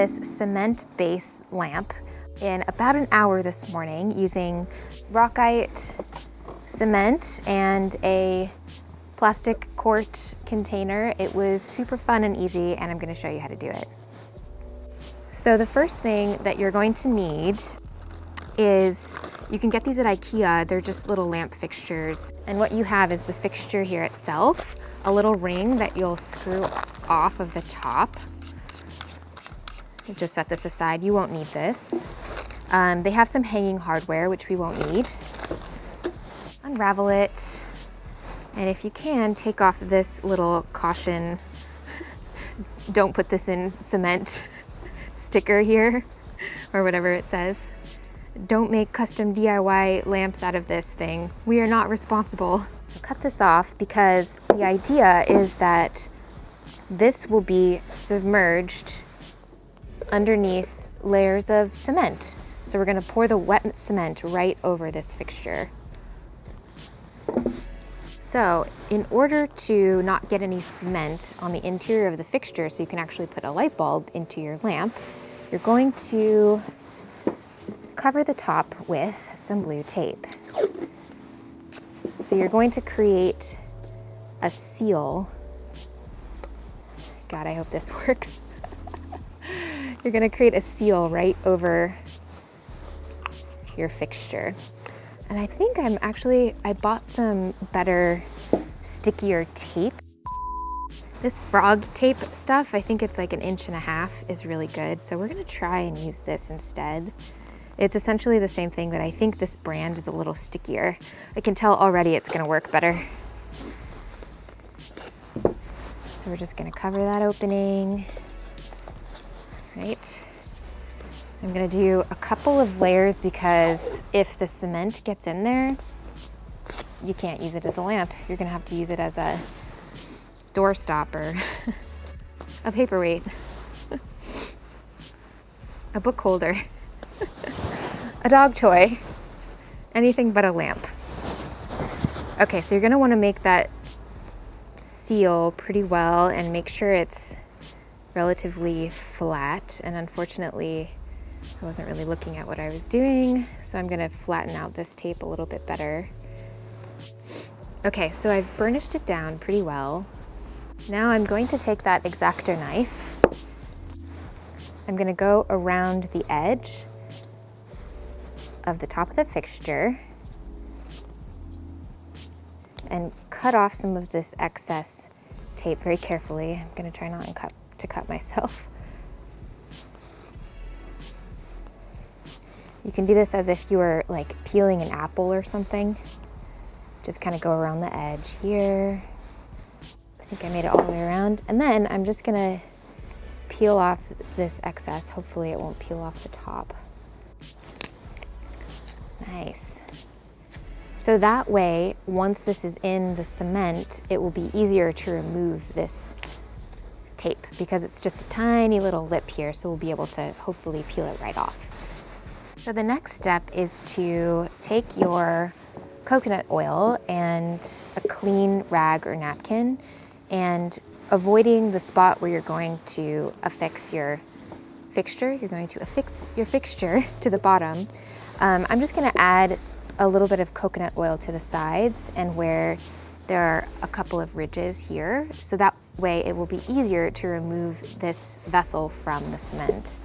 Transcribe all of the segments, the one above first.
this cement base lamp in about an hour this morning using Rockite cement and a plastic quart container. It was super fun and easy, and I'm going to show you how to do it. So the first thing that you're going to need is, you can get these at Ikea, they're just little lamp fixtures. And what you have is the fixture here itself, a little ring that you'll screw off of the top. Just set this aside, you won't need this. They have some hanging hardware, which we won't need. Unravel it, and if you can, take off this little caution, don't put this in cement sticker here, or whatever it says. Don't make custom DIY lamps out of this thing. We are not responsible. So cut this off, because the idea is that this will be submerged underneath layers of cement. So we're gonna pour the wet cement right over this fixture. So in order to not get any cement on the interior of the fixture so you can actually put a light bulb into your lamp, you're going to cover the top with some blue tape. So you're going to create a seal. God, I hope this works. You're gonna create a seal right over your fixture. And I think I bought some better, stickier tape. This frog tape stuff, I think it's like 1.5 inches, is really good. So we're gonna try and use this instead. It's essentially the same thing, but I think this brand is a little stickier. I can tell already it's gonna work better. So we're just gonna cover that opening, right? I'm gonna do a couple of layers, because if the cement gets in there, you can't use it as a lamp. You're gonna have to use it as a door stopper, a paperweight, a book holder, a dog toy, anything but a lamp. Okay, so you're gonna wanna make that seal pretty well and make sure it's relatively flat. And unfortunately, I wasn't really looking at what I was doing, so I'm gonna flatten out this tape a little bit better. Okay, so I've burnished it down pretty well. Now I'm going to take that X-Acto knife. I'm gonna go around the edge of the top of the fixture and cut off some of this excess tape very carefully. I'm gonna try not to cut myself. You can do this as if you were like peeling an apple or something. Just kind of go around the edge here. I think I made it all the way around. And then I'm just gonna peel off this excess. Hopefully it won't peel off the top. Nice. So that way, once this is in the cement, it will be easier to remove this tape, because it's just a tiny little lip here, so we'll be able to hopefully peel it right off. So the next step is to take your coconut oil and a clean rag or napkin, and avoiding the spot where you're going to affix your fixture, you're going to affix your fixture to the bottom. I'm just gonna add a little bit of coconut oil to the sides and where there are a couple of ridges here, so that way it will be easier to remove this vessel from the cement.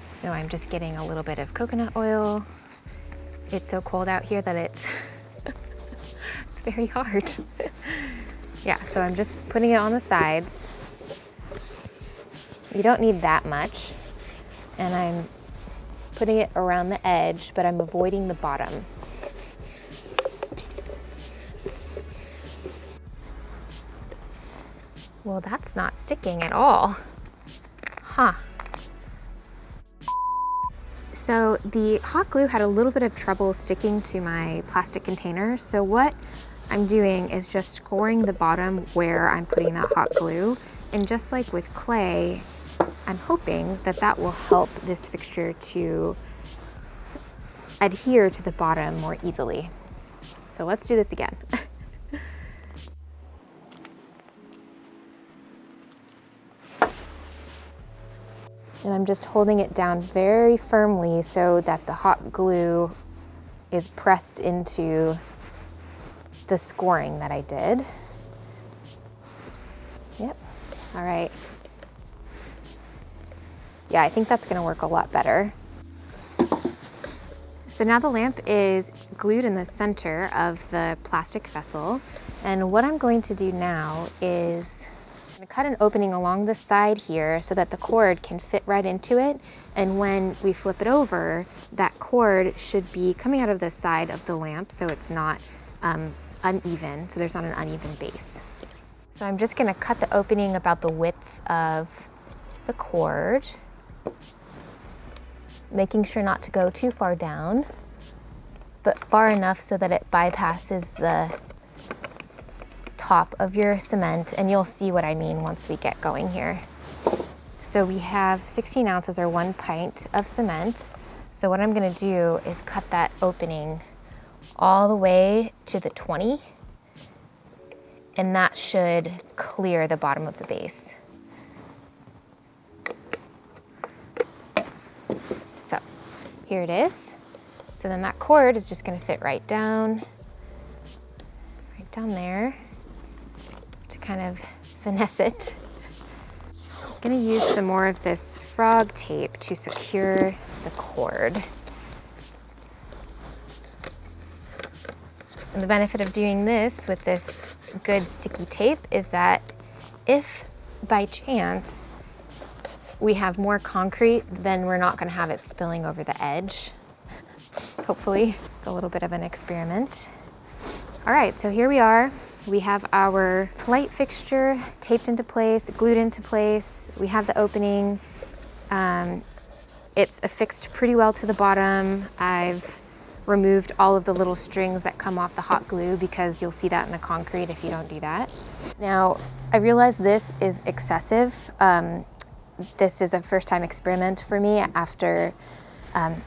So I'm just getting a little bit of coconut oil. It's so cold out here that it's very hard. Yeah, so I'm just putting it on the sides. You don't need that much. And I'm putting it around the edge, but I'm avoiding the bottom. Well, that's not sticking at all. Huh. So the hot glue had a little bit of trouble sticking to my plastic container. So what I'm doing is just scoring the bottom where I'm putting that hot glue. And just like with clay, I'm hoping that that will help this fixture to adhere to the bottom more easily. So let's do this again. And I'm just holding it down very firmly so that the hot glue is pressed into the scoring that I did. Yep, all right. Yeah, I think that's gonna work a lot better. So now the lamp is glued in the center of the plastic vessel. And what I'm going to do now is I'm gonna cut an opening along the side here so that the cord can fit right into it. And when we flip it over, that cord should be coming out of the side of the lamp so it's not uneven, so there's not an uneven base. So I'm just gonna cut the opening about the width of the cord, making sure not to go too far down, but far enough so that it bypasses the top of your cement, and you'll see what I mean once we get going here. So we have 16 ounces or 1 pint of cement. So what I'm gonna do is cut that opening all the way to the 20, and that should clear the bottom of the base. So here it is. So then that cord is just gonna fit right down there to kind of finesse it. I'm gonna use some more of this frog tape to secure the cord. And the benefit of doing this with this good sticky tape is that if by chance we have more concrete, then we're not gonna have it spilling over the edge. Hopefully, it's a little bit of an experiment. All right, so here we are. We have our light fixture taped into place, glued into place. We have the opening. It's affixed pretty well to the bottom. I've removed all of the little strings that come off the hot glue because you'll see that in the concrete if you don't do that. Now, I realize this is excessive. This is a first-time experiment for me after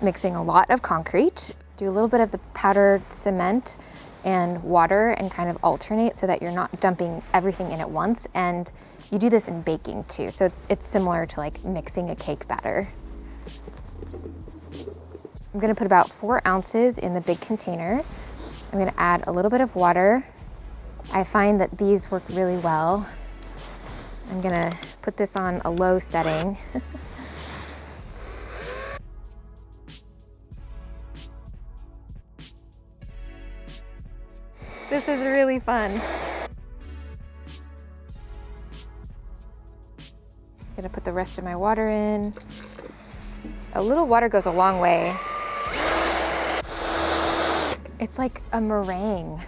mixing a lot of concrete. Do a little bit of the powdered cement and water and kind of alternate so that you're not dumping everything in at once. And you do this in baking too. So it's similar to like mixing a cake batter. I'm gonna put about 4 ounces in the big container. I'm gonna add a little bit of water. I find that these work really well. I'm gonna put this on a low setting. This is really fun. I'm gonna put the rest of my water in. A little water goes a long way. It's like a meringue.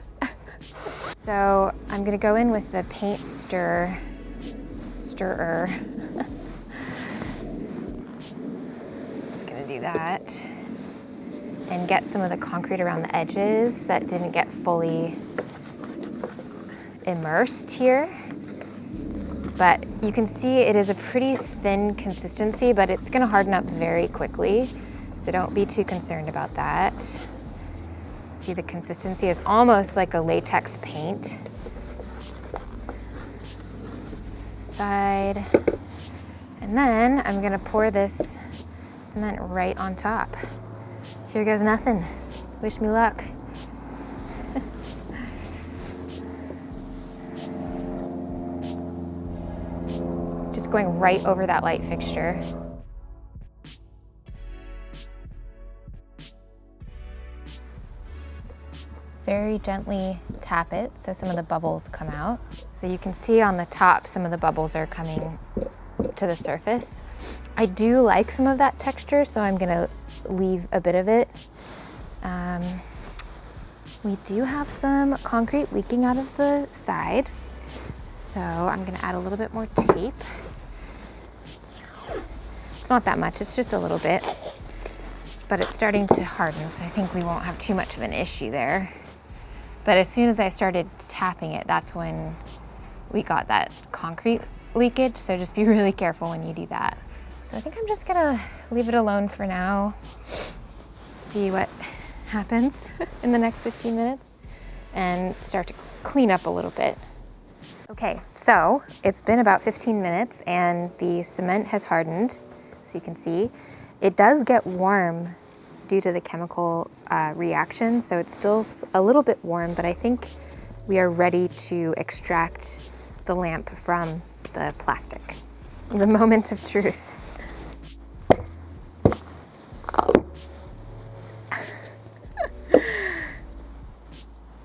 So I'm gonna go in with the paint stirrer. I'm just gonna do that and get some of the concrete around the edges that didn't get fully immersed here. But you can see it is a pretty thin consistency, but it's gonna harden up very quickly. So don't be too concerned about that. See, the consistency is almost like a latex paint. Side. And then I'm gonna pour this cement right on top. Here goes nothing. Wish me luck. Just going right over that light fixture. Very gently tap it so some of the bubbles come out. So you can see on the top some of the bubbles are coming to the surface. I do like some of that texture, so I'm gonna leave a bit of it. We do have some concrete leaking out of the side, so I'm gonna add a little bit more tape. It's not that much, it's just a little bit, but it's starting to harden, so I think we won't have too much of an issue there. But as soon as I started tapping it, that's when we got that concrete leakage, so just be really careful when you do that. So I think I'm just gonna leave it alone for now, see what happens in the next 15 minutes, and start to clean up a little bit. Okay, so it's been about 15 minutes and the cement has hardened. so you can see. It does get warm due to the chemical reaction, so it's still a little bit warm, but I think we are ready to extract the lamp from the plastic. The moment of truth.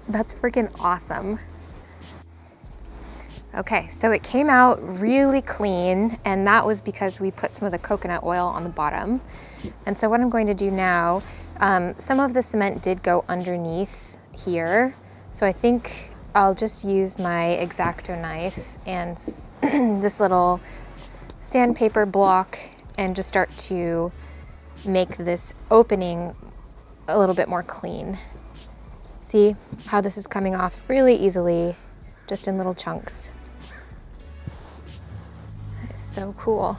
That's freaking awesome. Okay, so it came out really clean, and that was because we put some of the coconut oil on the bottom. And so what I'm going to do now, some of the cement did go underneath here, so I think I'll just use my X-Acto knife and this little sandpaper block and just start to make this opening a little bit more clean. See how this is coming off really easily, just in little chunks. It's so cool.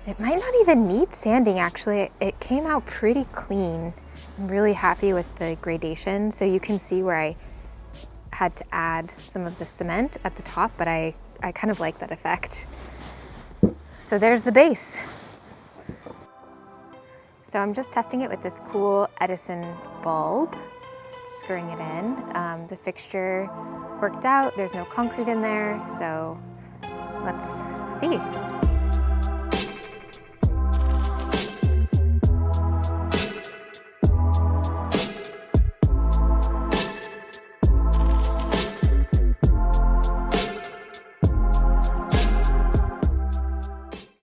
It might not even need sanding actually. It came out pretty clean. I'm really happy with the gradation. So you can see where I had to add some of the cement at the top, but I kind of like that effect. So there's the base. So I'm just testing it with this cool Edison bulb, screwing it in. The fixture worked out, there's no concrete in there, so let's see.